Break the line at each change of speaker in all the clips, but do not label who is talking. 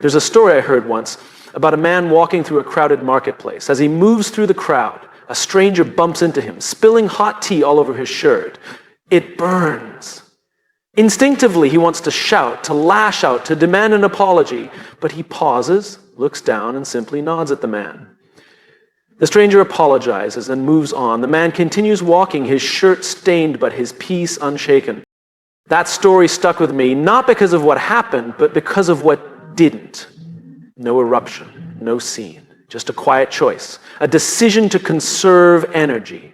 There's a story I heard once about a man walking through a crowded marketplace. As he moves through the crowd, a stranger bumps into him, spilling hot tea all over his shirt. It burns. Instinctively, he wants to shout, to lash out, to demand an apology, but he pauses, looks down, and simply nods at the man. The stranger apologizes and moves on. The man continues walking, his shirt stained, but his peace unshaken. That story stuck with me, not because of what happened, but because of what didn't. No eruption, no scene, just a quiet choice, a decision to conserve energy.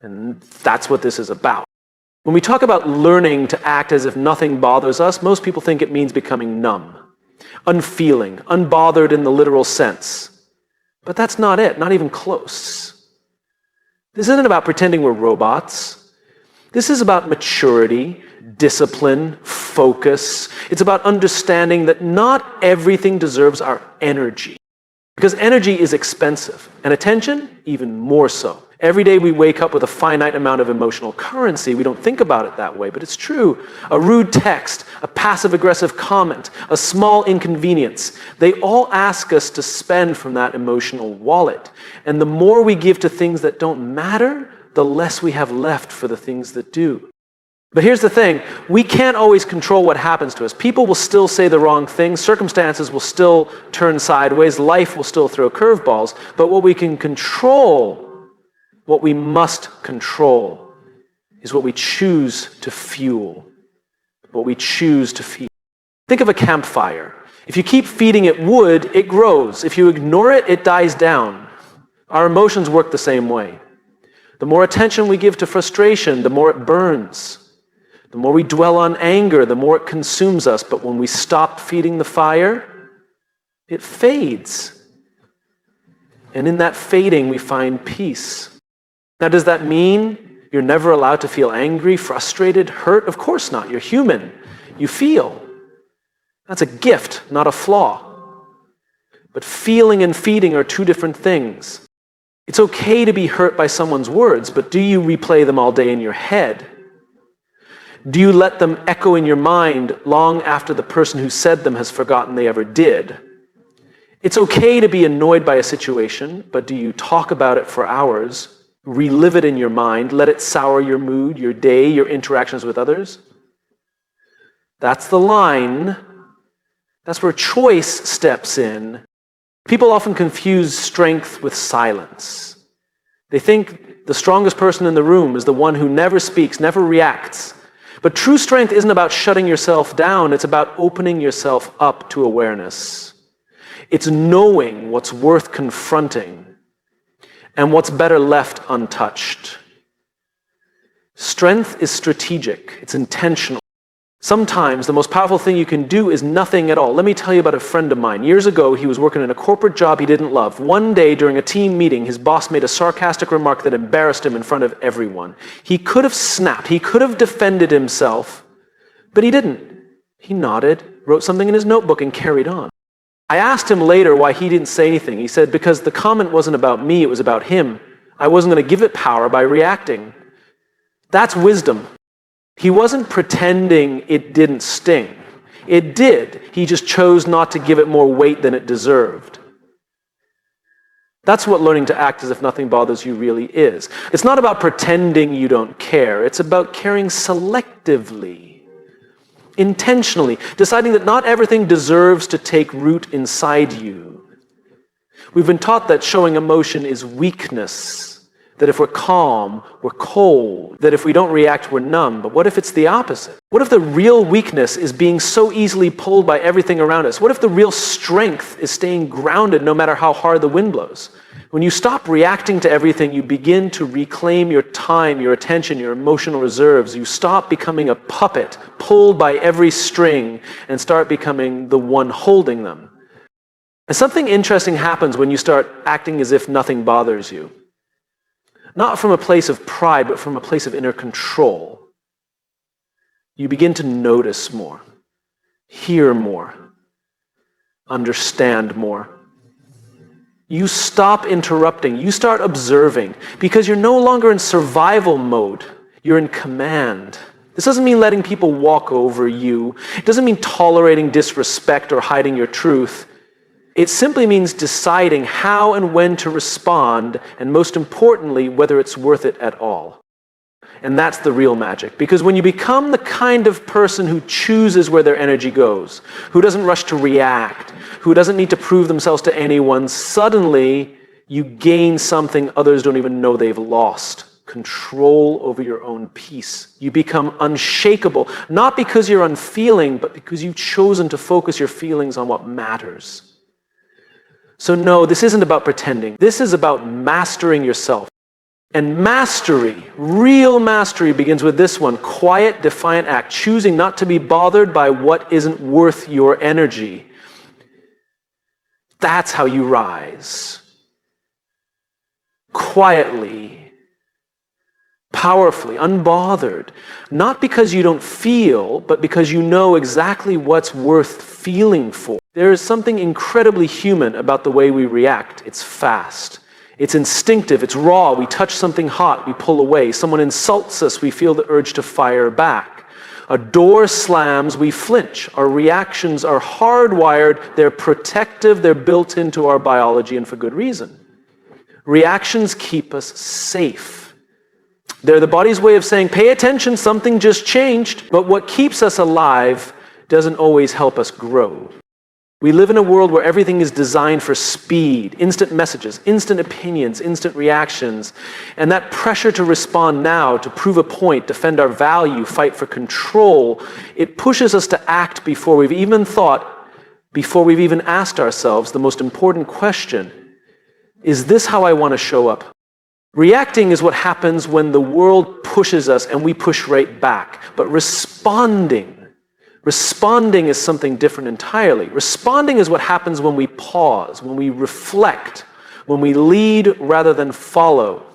And that's what this is about. When we talk about learning to act as if nothing bothers us, most people think it means becoming numb, unfeeling, unbothered in the literal sense. But that's not it, not even close. This isn't about pretending we're robots. This is about maturity, discipline, focus. It's about understanding that not everything deserves our energy. Because energy is expensive, and attention, even more so. Every day we wake up with a finite amount of emotional currency. We don't think about it that way, but it's true. A rude text, a passive-aggressive comment, a small inconvenience, they all ask us to spend from that emotional wallet. And the more we give to things that don't matter, the less we have left for the things that do. But here's the thing, we can't always control what happens to us. People will still say the wrong things, circumstances will still turn sideways, life will still throw curveballs, but what we can control, what we must control, is what we choose to fuel, what we choose to feed. Think of a campfire. If you keep feeding it wood, it grows. If you ignore it, it dies down. Our emotions work the same way. The more attention we give to frustration, the more it burns. The more we dwell on anger, the more it consumes us. But when we stop feeding the fire, it fades. And in that fading, we find peace. Now, does that mean you're never allowed to feel angry, frustrated, hurt? Of course not. You're human. You feel. That's a gift, not a flaw. But feeling and feeding are two different things. It's okay to be hurt by someone's words, but do you replay them all day in your head? Do you let them echo in your mind long after the person who said them has forgotten they ever did? It's okay to be annoyed by a situation, but do you talk about it for hours, relive it in your mind, let it sour your mood, your day, your interactions with others? That's the line. That's where choice steps in. People often confuse strength with silence. They think the strongest person in the room is the one who never speaks, never reacts. But true strength isn't about shutting yourself down, it's about opening yourself up to awareness. It's knowing what's worth confronting and what's better left untouched. Strength is strategic, it's intentional. Sometimes the most powerful thing you can do is nothing at all. Let me tell you about a friend of mine. Years ago, he was working in a corporate job he didn't love. One day during a team meeting, his boss made a sarcastic remark that embarrassed him in front of everyone. He could have snapped, he could have defended himself, but he didn't. He nodded, wrote something in his notebook, and carried on. I asked him later why he didn't say anything. He said, because the comment wasn't about me, it was about him. I wasn't going to give it power by reacting. That's wisdom. He wasn't pretending it didn't sting. It did. He just chose not to give it more weight than it deserved. That's what learning to act as if nothing bothers you really is. It's not about pretending you don't care. It's about caring selectively, intentionally, deciding that not everything deserves to take root inside you. We've been taught that showing emotion is weakness. That if we're calm, we're cold. That if we don't react, we're numb. But what if it's the opposite? What if the real weakness is being so easily pulled by everything around us? What if the real strength is staying grounded no matter how hard the wind blows? When you stop reacting to everything, you begin to reclaim your time, your attention, your emotional reserves. You stop becoming a puppet pulled by every string and start becoming the one holding them. And something interesting happens when you start acting as if nothing bothers you. Not from a place of pride, but from a place of inner control. You begin to notice more, hear more, understand more. You stop interrupting, you start observing, because you're no longer in survival mode, you're in command. This doesn't mean letting people walk over you. It doesn't mean tolerating disrespect or hiding your truth. It simply means deciding how and when to respond, and most importantly, whether it's worth it at all. And that's the real magic. Because when you become the kind of person who chooses where their energy goes, who doesn't rush to react, who doesn't need to prove themselves to anyone, suddenly you gain something others don't even know they've lost. Control over your own peace. You become unshakable, not because you're unfeeling, but because you've chosen to focus your feelings on what matters. So no, this isn't about pretending. This is about mastering yourself. And mastery, real mastery, begins with this one: quiet, defiant act, choosing not to be bothered by what isn't worth your energy. That's how you rise. Quietly, powerfully, unbothered. Not because you don't feel, but because you know exactly what's worth feeling for. There is something incredibly human about the way we react. It's fast. It's instinctive, it's raw. We touch something hot, we pull away. Someone insults us, we feel the urge to fire back. A door slams, we flinch. Our reactions are hardwired, they're protective, they're built into our biology, and for good reason. Reactions keep us safe. They're the body's way of saying, pay attention, something just changed. But what keeps us alive doesn't always help us grow. We live in a world where everything is designed for speed, instant messages, instant opinions, instant reactions. And that pressure to respond now, to prove a point, defend our value, fight for control, it pushes us to act before we've even thought, before we've even asked ourselves the most important question: is this how I want to show up? Reacting is what happens when the world pushes us and we push right back. But responding is something different entirely. Responding is what happens when we pause, when we reflect, when we lead rather than follow.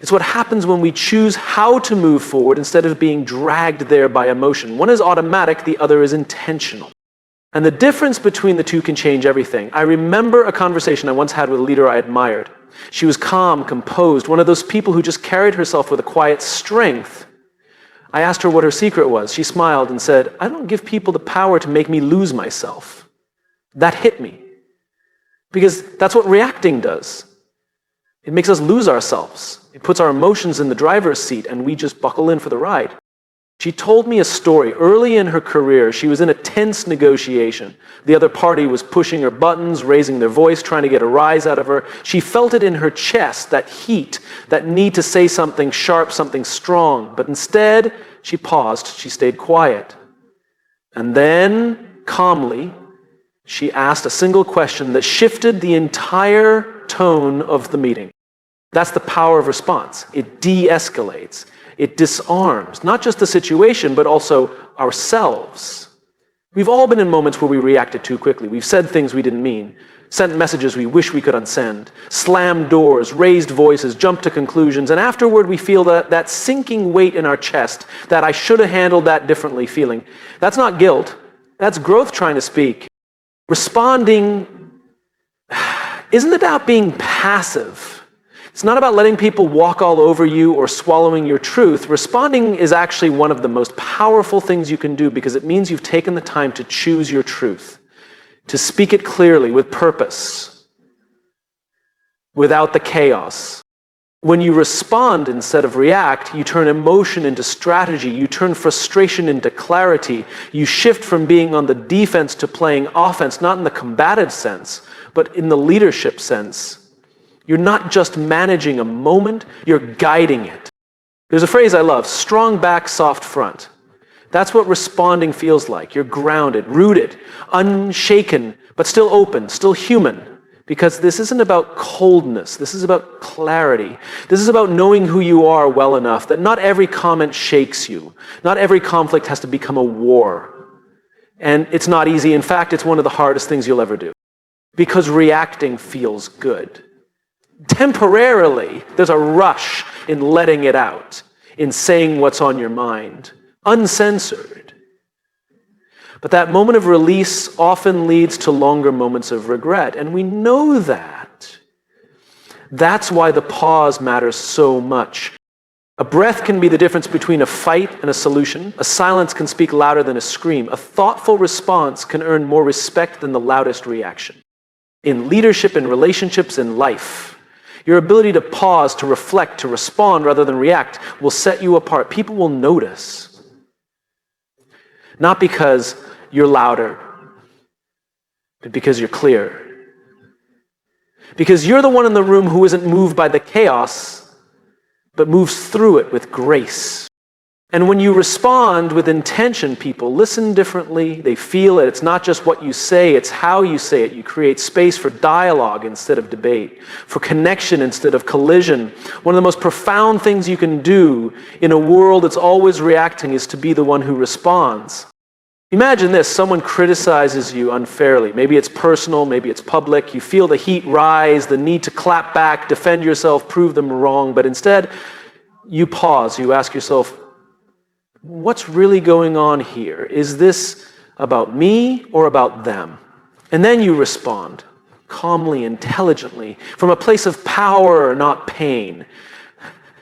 It's what happens when we choose how to move forward instead of being dragged there by emotion. One is automatic, the other is intentional. And the difference between the two can change everything. I remember a conversation I once had with a leader I admired. She was calm, composed, one of those people who just carried herself with a quiet strength. I asked her what her secret was. She smiled and said, I don't give people the power to make me lose myself. That hit me. Because that's what reacting does. It makes us lose ourselves. It puts our emotions in the driver's seat and we just buckle in for the ride. She told me a story. Early in her career, she was in a tense negotiation. The other party was pushing her buttons, raising their voice, trying to get a rise out of her. She felt it in her chest, that heat, that need to say something sharp, something strong. But instead, she paused, she stayed quiet. And then, calmly, she asked a single question that shifted the entire tone of the meeting. That's the power of response. It de-escalates. It disarms, not just the situation, but also ourselves. We've all been in moments where we reacted too quickly. We've said things we didn't mean, sent messages we wish we could unsend, slammed doors, raised voices, jumped to conclusions, and afterward we feel that sinking weight in our chest, that I should have handled that differently feeling. That's not guilt. That's growth trying to speak. Responding isn't about being passive. It's not about letting people walk all over you or swallowing your truth. Responding is actually one of the most powerful things you can do because it means you've taken the time to choose your truth, to speak it clearly with purpose, without the chaos. When you respond instead of react, you turn emotion into strategy, you turn frustration into clarity, you shift from being on the defense to playing offense, not in the combative sense, but in the leadership sense. You're not just managing a moment, you're guiding it. There's a phrase I love, strong back, soft front. That's what responding feels like. You're grounded, rooted, unshaken, but still open, still human. Because this isn't about coldness, this is about clarity. This is about knowing who you are well enough that not every comment shakes you. Not every conflict has to become a war. And it's not easy. In fact, it's one of the hardest things you'll ever do. Because reacting feels good. Temporarily, there's a rush in letting it out, in saying what's on your mind, uncensored. But that moment of release often leads to longer moments of regret, and we know that. That's why the pause matters so much. A breath can be the difference between a fight and a solution. A silence can speak louder than a scream. A thoughtful response can earn more respect than the loudest reaction. In leadership, in relationships, in life, your ability to pause, to reflect, to respond rather than react will set you apart. People will notice. Not because you're louder, but because you're clear. Because you're the one in the room who isn't moved by the chaos, but moves through it with grace. And when you respond with intention, people listen differently, they feel it. It's not just what you say, it's how you say it. You create space for dialogue instead of debate, for connection instead of collision. One of the most profound things you can do in a world that's always reacting is to be the one who responds. Imagine this, someone criticizes you unfairly. Maybe it's personal, maybe it's public. You feel the heat rise, the need to clap back, defend yourself, prove them wrong. But instead, you pause, you ask yourself, what's really going on here? Is this about me or about them? And then you respond calmly, intelligently, from a place of power, not pain.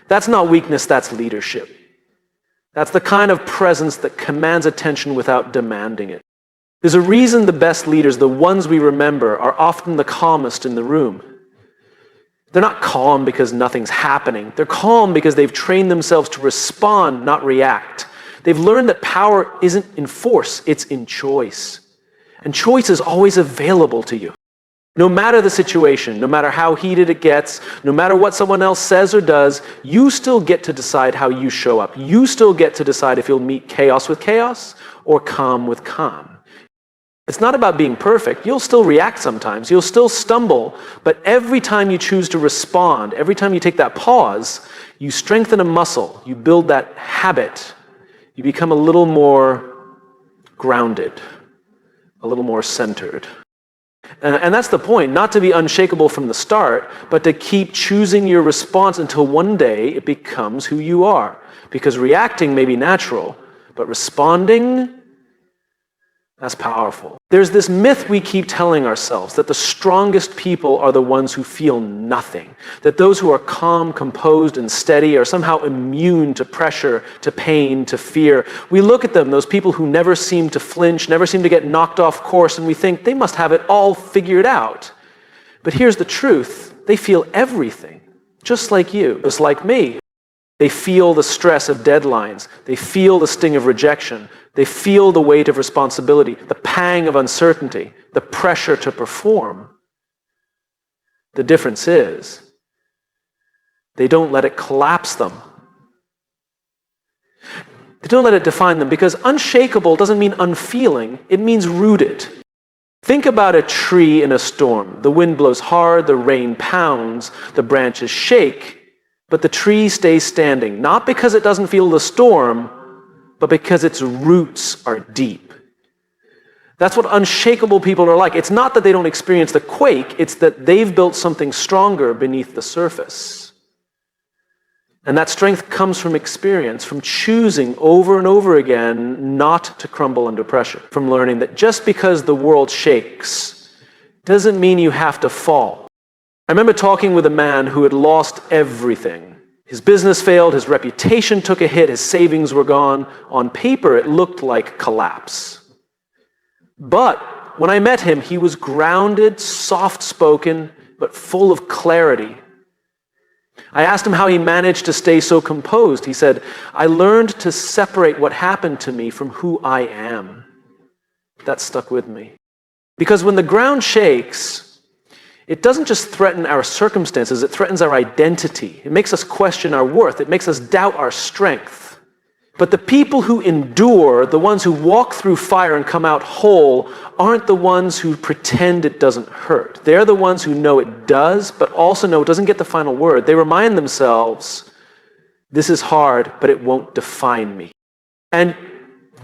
That's not weakness, that's leadership. That's the kind of presence that commands attention without demanding it. There's a reason the best leaders, the ones we remember, are often the calmest in the room. They're not calm because nothing's happening. They're calm because they've trained themselves to respond, not react. They've learned that power isn't in force, it's in choice. And choice is always available to you. No matter the situation, no matter how heated it gets, no matter what someone else says or does, you still get to decide how you show up. You still get to decide if you'll meet chaos with chaos or calm with calm. It's not about being perfect. You'll still react sometimes. You'll still stumble. But every time you choose to respond, every time you take that pause, you strengthen a muscle. You build that habit. You become a little more grounded, a little more centered. And that's the point, not to be unshakable from the start, but to keep choosing your response until one day it becomes who you are. Because reacting may be natural, but responding, that's powerful. There's this myth we keep telling ourselves that the strongest people are the ones who feel nothing. That those who are calm, composed, and steady are somehow immune to pressure, to pain, to fear. We look at them, those people who never seem to flinch, never seem to get knocked off course, and we think they must have it all figured out. But here's the truth. They feel everything, just like you, just like me. They feel the stress of deadlines. They feel the sting of rejection. They feel the weight of responsibility, the pang of uncertainty, the pressure to perform. The difference is, they don't let it collapse them. They don't let it define them, because unshakable doesn't mean unfeeling, it means rooted. Think about a tree in a storm. The wind blows hard, the rain pounds, the branches shake, but the tree stays standing, not because it doesn't feel the storm, but because its roots are deep. That's what unshakable people are like. It's not that they don't experience the quake, it's that they've built something stronger beneath the surface. And that strength comes from experience, from choosing over and over again not to crumble under pressure, from learning that just because the world shakes doesn't mean you have to fall. I remember talking with a man who had lost everything. His business failed, his reputation took a hit, his savings were gone. On paper, it looked like collapse. But when I met him, he was grounded, soft-spoken, but full of clarity. I asked him how he managed to stay so composed. He said, I learned to separate what happened to me from who I am. That stuck with me. Because when the ground shakes, it doesn't just threaten our circumstances, it threatens our identity. It makes us question our worth. It makes us doubt our strength. But the people who endure, the ones who walk through fire and come out whole, aren't the ones who pretend it doesn't hurt. They're the ones who know it does, but also know it doesn't get the final word. They remind themselves, this is hard, but it won't define me. And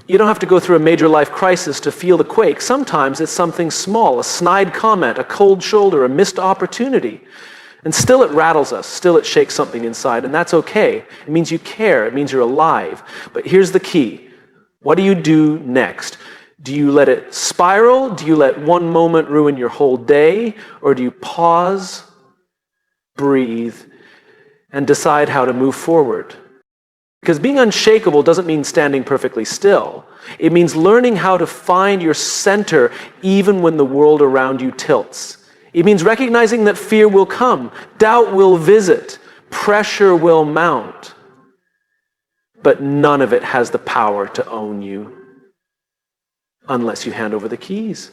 you don't have to go through a major life crisis to feel the quake. Sometimes it's something small, a snide comment, a cold shoulder, a missed opportunity. And still it rattles us, still it shakes something inside, and that's okay. It means you care, it means you're alive. But here's the key. What do you do next? Do you let it spiral? Do you let one moment ruin your whole day? Or do you pause, breathe, and decide how to move forward? Because being unshakable doesn't mean standing perfectly still. It means learning how to find your center even when the world around you tilts. It means recognizing that fear will come, doubt will visit, pressure will mount. But none of it has the power to own you unless you hand over the keys.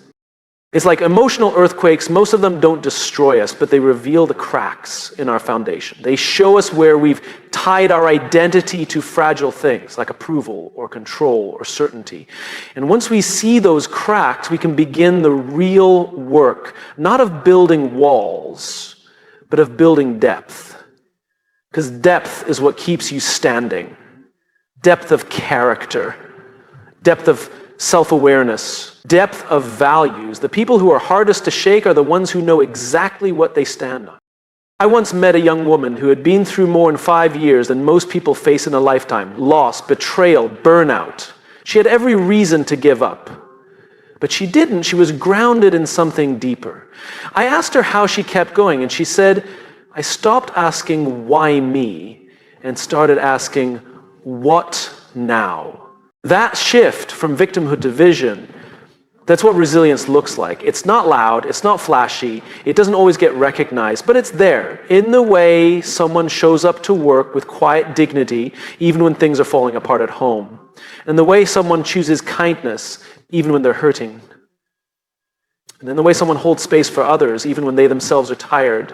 It's like emotional earthquakes. Most of them don't destroy us, but they reveal the cracks in our foundation. They show us where we've tied our identity to fragile things like approval or control or certainty. And once we see those cracks, we can begin the real work, not of building walls, but of building depth. Because depth is what keeps you standing. Depth of character, depth of self-awareness, depth of values. The people who are hardest to shake are the ones who know exactly what they stand on. I once met a young woman who had been through more in 5 years than most people face in a lifetime. Loss, betrayal, burnout. She had every reason to give up. But she didn't. She was grounded in something deeper. I asked her how she kept going, and she said, I stopped asking why me and started asking what now? That shift from victimhood to vision, that's what resilience looks like. It's not loud, it's not flashy, it doesn't always get recognized, but it's there in the way someone shows up to work with quiet dignity, even when things are falling apart at home, and the way someone chooses kindness, even when they're hurting, and then the way someone holds space for others, even when they themselves are tired.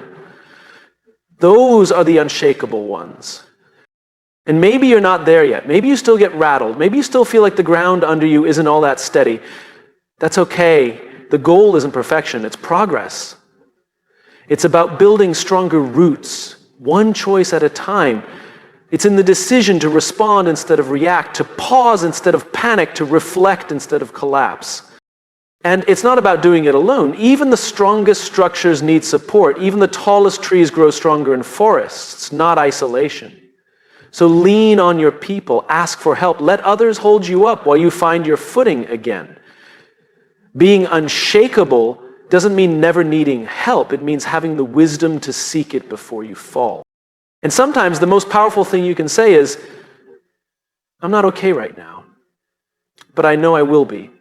Those are the unshakable ones. And maybe you're not there yet. Maybe you still get rattled. Maybe you still feel like the ground under you isn't all that steady. That's okay. The goal isn't perfection, it's progress. It's about building stronger roots, one choice at a time. It's in the decision to respond instead of react, to pause instead of panic, to reflect instead of collapse. And it's not about doing it alone. Even the strongest structures need support. Even the tallest trees grow stronger in forests, not isolation. So lean on your people, ask for help, let others hold you up while you find your footing again. Being unshakable doesn't mean never needing help. It means having the wisdom to seek it before you fall. And sometimes the most powerful thing you can say is, I'm not okay right now, but I know I will be.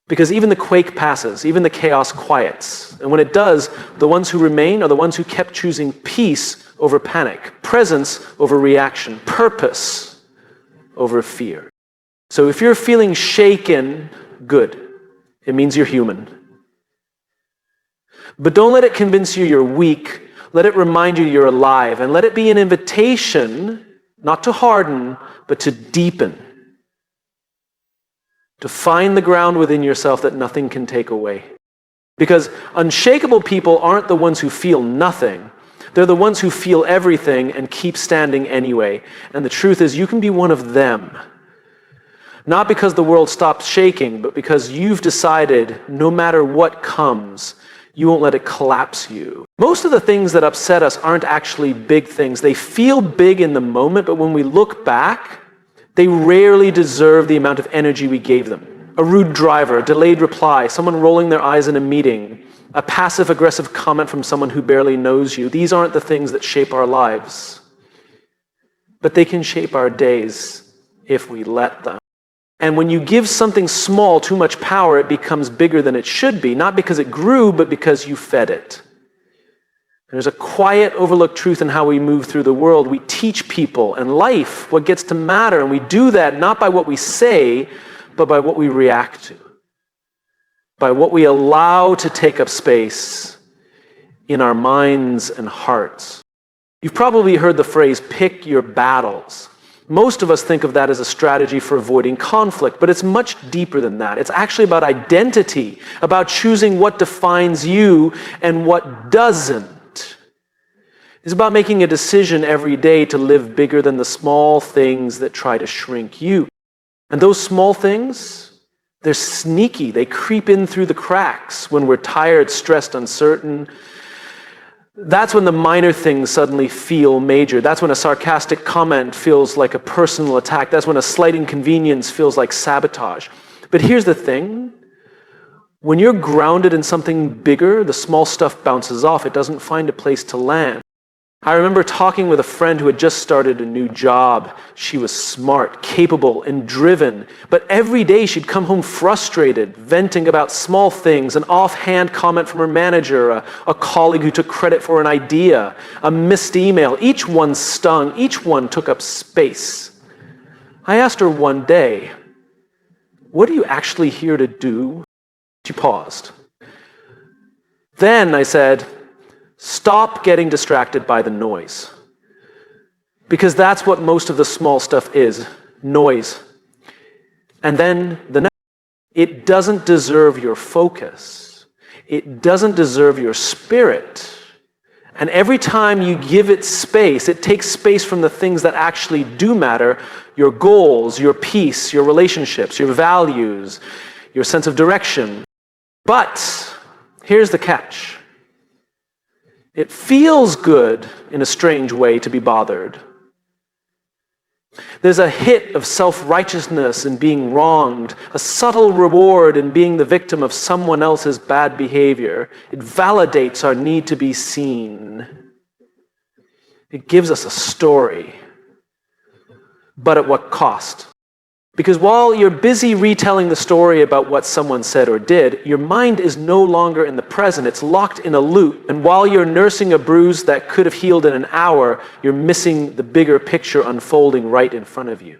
Because even the quake passes, even the chaos quiets. And when it does, the ones who remain are the ones who kept choosing peace over panic, presence over reaction, purpose over fear. So if you're feeling shaken, good. It means you're human. But don't let it convince you you're weak. Let it remind you you're alive. And let it be an invitation, not to harden, but to deepen. To find the ground within yourself that nothing can take away. Because unshakable people aren't the ones who feel nothing. They're the ones who feel everything and keep standing anyway. And the truth is, you can be one of them. Not because the world stops shaking, but because you've decided, no matter what comes, you won't let it collapse you. Most of the things that upset us aren't actually big things. They feel big in the moment, but when we look back, they rarely deserve the amount of energy we gave them. A rude driver, a delayed reply, someone rolling their eyes in a meeting, a passive-aggressive comment from someone who barely knows you. These aren't the things that shape our lives. But they can shape our days if we let them. And when you give something small too much power, it becomes bigger than it should be, not because it grew, but because you fed it. There's a quiet, overlooked truth in how we move through the world. We teach people and life what gets to matter, and we do that not by what we say, but by what we react to, by what we allow to take up space in our minds and hearts. You've probably heard the phrase, pick your battles. Most of us think of that as a strategy for avoiding conflict, but it's much deeper than that. It's actually about identity, about choosing what defines you and what doesn't. It's about making a decision every day to live bigger than the small things that try to shrink you. And those small things, they're sneaky. They creep in through the cracks when we're tired, stressed, uncertain. That's when the minor things suddenly feel major. That's when a sarcastic comment feels like a personal attack. That's when a slight inconvenience feels like sabotage. But here's the thing. When you're grounded in something bigger, the small stuff bounces off. It doesn't find a place to land. I remember talking with a friend who had just started a new job. She was smart, capable, and driven, but every day she'd come home frustrated, venting about small things, an offhand comment from her manager, a colleague who took credit for an idea, a missed email. Each one stung, each one took up space. I asked her one day, "What are you actually here to do?" She paused. Then I said, "Stop getting distracted by the noise." Because that's what most of the small stuff is, noise. And then the next, it doesn't deserve your focus. It doesn't deserve your spirit. And every time you give it space, it takes space from the things that actually do matter, your goals, your peace, your relationships, your values, your sense of direction. But here's the catch. It feels good in a strange way to be bothered. There's a hit of self-righteousness in being wronged, a subtle reward in being the victim of someone else's bad behavior. It validates our need to be seen. It gives us a story. But at what cost? Because while you're busy retelling the story about what someone said or did, your mind is no longer in the present. It's locked in a loop. And while you're nursing a bruise that could have healed in an hour, you're missing the bigger picture unfolding right in front of you.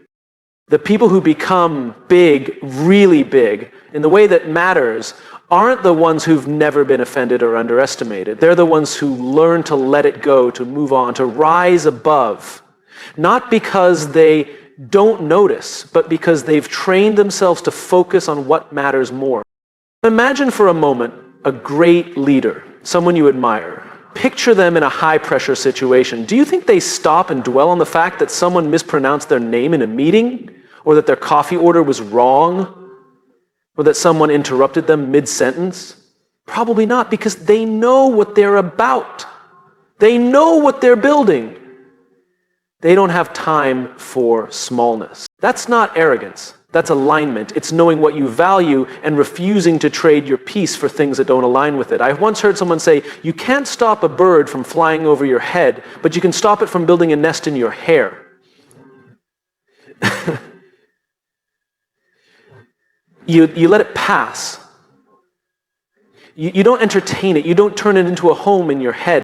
The people who become big, really big, in the way that matters, aren't the ones who've never been offended or underestimated. They're the ones who learn to let it go, to move on, to rise above. Not because they don't notice, but because they've trained themselves to focus on what matters more. Imagine for a moment a great leader, someone you admire. Picture them in a high-pressure situation. Do you think they stop and dwell on the fact that someone mispronounced their name in a meeting? Or that their coffee order was wrong? Or that someone interrupted them mid-sentence? Probably not, because they know what they're about. They know what they're building. They don't have time for smallness. That's not arrogance. That's alignment. It's knowing what you value and refusing to trade your peace for things that don't align with it. I once heard someone say, you can't stop a bird from flying over your head, but you can stop it from building a nest in your hair. You let it pass. You don't entertain it. You don't turn it into a home in your head.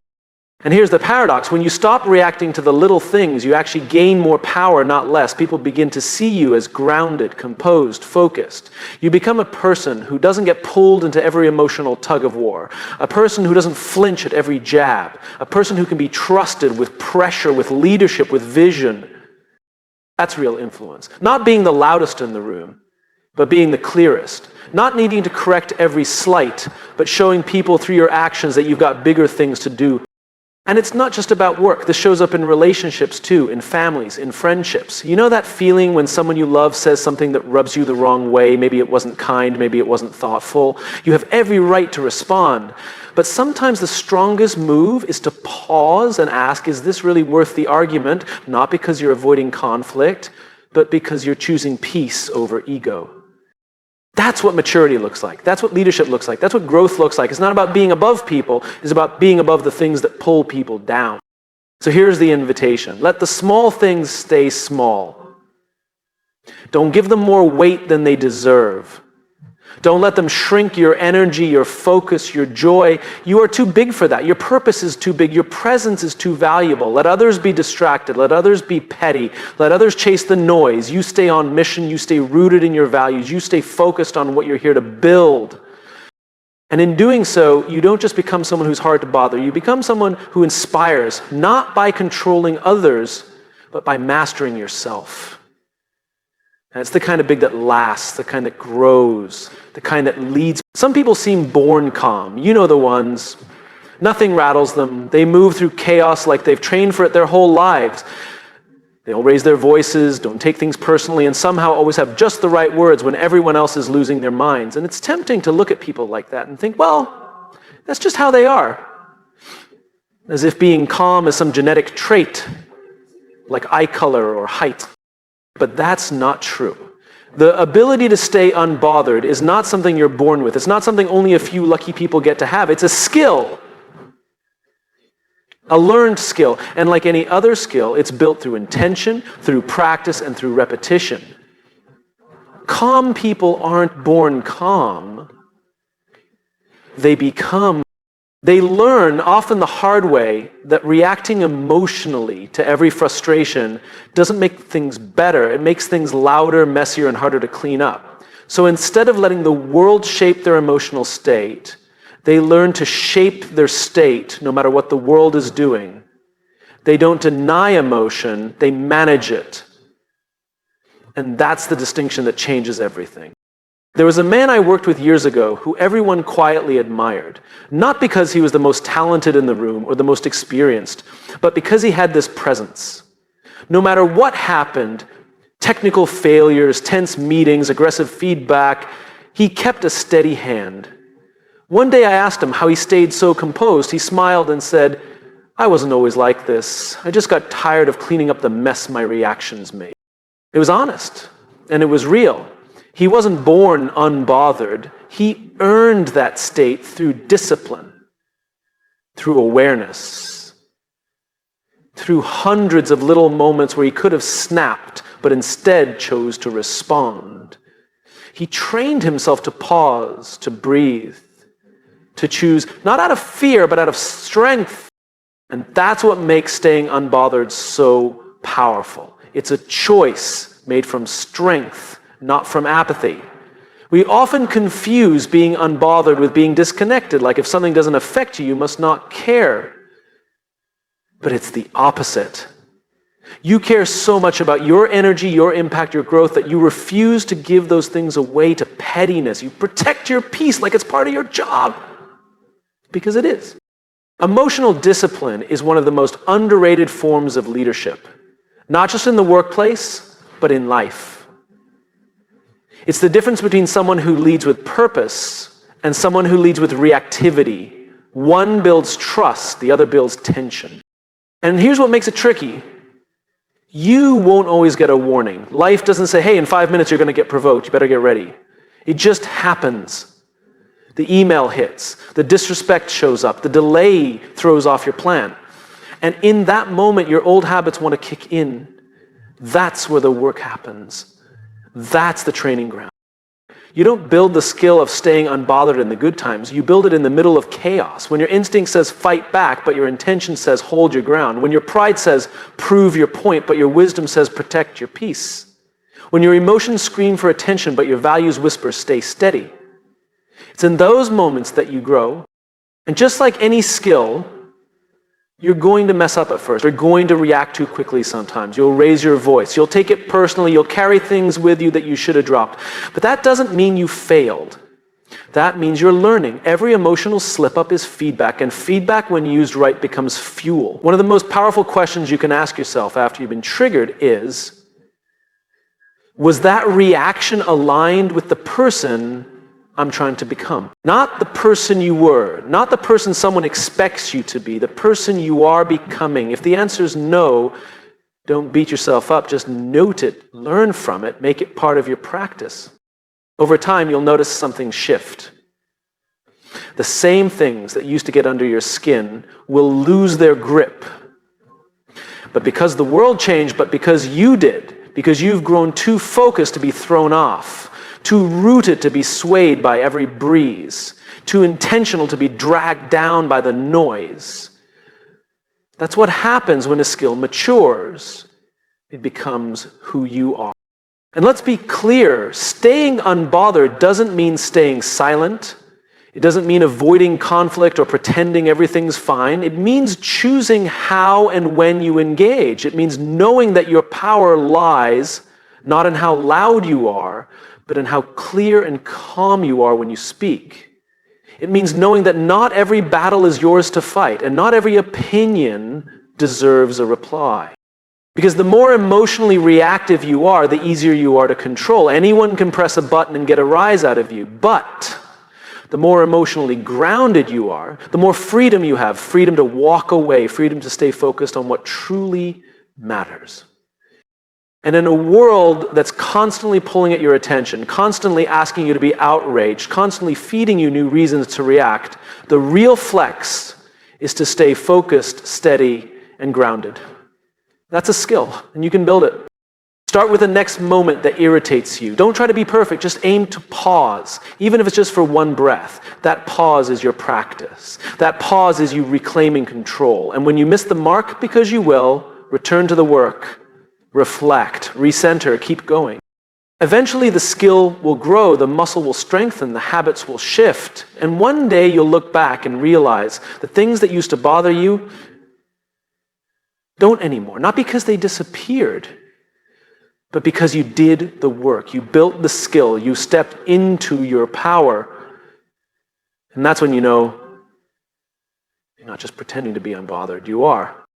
And here's the paradox. When you stop reacting to the little things, you actually gain more power, not less. People begin to see you as grounded, composed, focused. You become a person who doesn't get pulled into every emotional tug of war. A person who doesn't flinch at every jab. A person who can be trusted with pressure, with leadership, with vision. That's real influence. Not being the loudest in the room, but being the clearest. Not needing to correct every slight, but showing people through your actions that you've got bigger things to do. And it's not just about work. This shows up in relationships too, in families, in friendships. You know that feeling when someone you love says something that rubs you the wrong way? Maybe it wasn't kind, maybe it wasn't thoughtful. You have every right to respond. But sometimes the strongest move is to pause and ask, is this really worth the argument? Not because you're avoiding conflict, but because you're choosing peace over ego. That's what maturity looks like. That's what leadership looks like. That's what growth looks like. It's not about being above people. It's about being above the things that pull people down. So here's the invitation. Let the small things stay small. Don't give them more weight than they deserve. Don't let them shrink your energy, your focus, your joy. You are too big for that. Your purpose is too big. Your presence is too valuable. Let others be distracted. Let others be petty. Let others chase the noise. You stay on mission. You stay rooted in your values. You stay focused on what you're here to build. And in doing so, you don't just become someone who's hard to bother. You become someone who inspires, not by controlling others, but by mastering yourself. And it's the kind of big that lasts, the kind that grows, the kind that leads. Some people seem born calm. You know the ones. Nothing rattles them. They move through chaos like they've trained for it their whole lives. They don't raise their voices, don't take things personally, and somehow always have just the right words when everyone else is losing their minds. And it's tempting to look at people like that and think, well, that's just how they are. As if being calm is some genetic trait, like eye color or height. But that's not true. The ability to stay unbothered is not something you're born with. It's not something only a few lucky people get to have. It's a skill. a learned skill. And like any other skill, it's built through intention, through practice, and through repetition. Calm people aren't born calm. They learn, often the hard way, that reacting emotionally to every frustration doesn't make things better. It makes things louder, messier, and harder to clean up. So instead of letting the world shape their emotional state, they learn to shape their state no matter what the world is doing. They don't deny emotion, they manage it. And that's the distinction that changes everything. There was a man I worked with years ago who everyone quietly admired, not because he was the most talented in the room or the most experienced, but because he had this presence. No matter what happened, technical failures, tense meetings, aggressive feedback, he kept a steady hand. One day I asked him how he stayed so composed. He smiled and said, "I wasn't always like this. I just got tired of cleaning up the mess my reactions made." It was honest, and it was real. He wasn't born unbothered. He earned that state through discipline, through awareness, through hundreds of little moments where he could have snapped, but instead chose to respond. He trained himself to pause, to breathe, to choose, not out of fear, but out of strength. And that's what makes staying unbothered so powerful. It's a choice made from strength, not from apathy. We often confuse being unbothered with being disconnected, like if something doesn't affect you, you must not care. But it's the opposite. You care so much about your energy, your impact, your growth, that you refuse to give those things away to pettiness. You protect your peace like it's part of your job. Because it is. Emotional discipline is one of the most underrated forms of leadership, not just in the workplace, but in life. It's the difference between someone who leads with purpose and someone who leads with reactivity. One builds trust, the other builds tension. And here's what makes it tricky. You won't always get a warning. Life doesn't say, hey, in 5 minutes you're going to get provoked, you better get ready. It just happens. The email hits, the disrespect shows up, the delay throws off your plan. And in that moment, your old habits want to kick in. That's where the work happens. That's the training ground. You don't build the skill of staying unbothered in the good times. You build it in the middle of chaos. When your instinct says fight back, but your intention says hold your ground. When your pride says prove your point, but your wisdom says protect your peace. When your emotions scream for attention, but your values whisper stay steady. It's in those moments that you grow. And just like any skill, you're going to mess up at first. You're going to react too quickly sometimes. You'll raise your voice. You'll take it personally. You'll carry things with you that you should have dropped. But that doesn't mean you failed. That means you're learning. Every emotional slip-up is feedback, and feedback, when used right, becomes fuel. One of the most powerful questions you can ask yourself after you've been triggered is, was that reaction aligned with the person I'm trying to become? Not the person you were, not the person someone expects you to be, the person you are becoming. If the answer is no, don't beat yourself up, just note it, learn from it, make it part of your practice. Over time, you'll notice something shift. The same things that used to get under your skin will lose their grip. But because the world changed, but because you did, because you've grown too focused to be thrown off, too rooted to be swayed by every breeze, too intentional to be dragged down by the noise. That's what happens when a skill matures. It becomes who you are. And let's be clear, staying unbothered doesn't mean staying silent. It doesn't mean avoiding conflict or pretending everything's fine. It means choosing how and when you engage. It means knowing that your power lies not in how loud you are, but in how clear and calm you are when you speak. It means knowing that not every battle is yours to fight, and not every opinion deserves a reply. Because the more emotionally reactive you are, the easier you are to control. Anyone can press a button and get a rise out of you, but the more emotionally grounded you are, the more freedom you have, freedom to walk away, freedom to stay focused on what truly matters. And in a world that's constantly pulling at your attention, constantly asking you to be outraged, constantly feeding you new reasons to react, the real flex is to stay focused, steady, and grounded. That's a skill, and you can build it. Start with the next moment that irritates you. Don't try to be perfect, just aim to pause, even if it's just for one breath. That pause is your practice. That pause is you reclaiming control. And when you miss the mark, because you will, return to the work, reflect, recenter, keep going. Eventually the skill will grow, the muscle will strengthen, the habits will shift, and one day you'll look back and realize the things that used to bother you don't anymore. Not because they disappeared, but because you did the work, you built the skill, you stepped into your power. And that's when you know you're not just pretending to be unbothered, you are.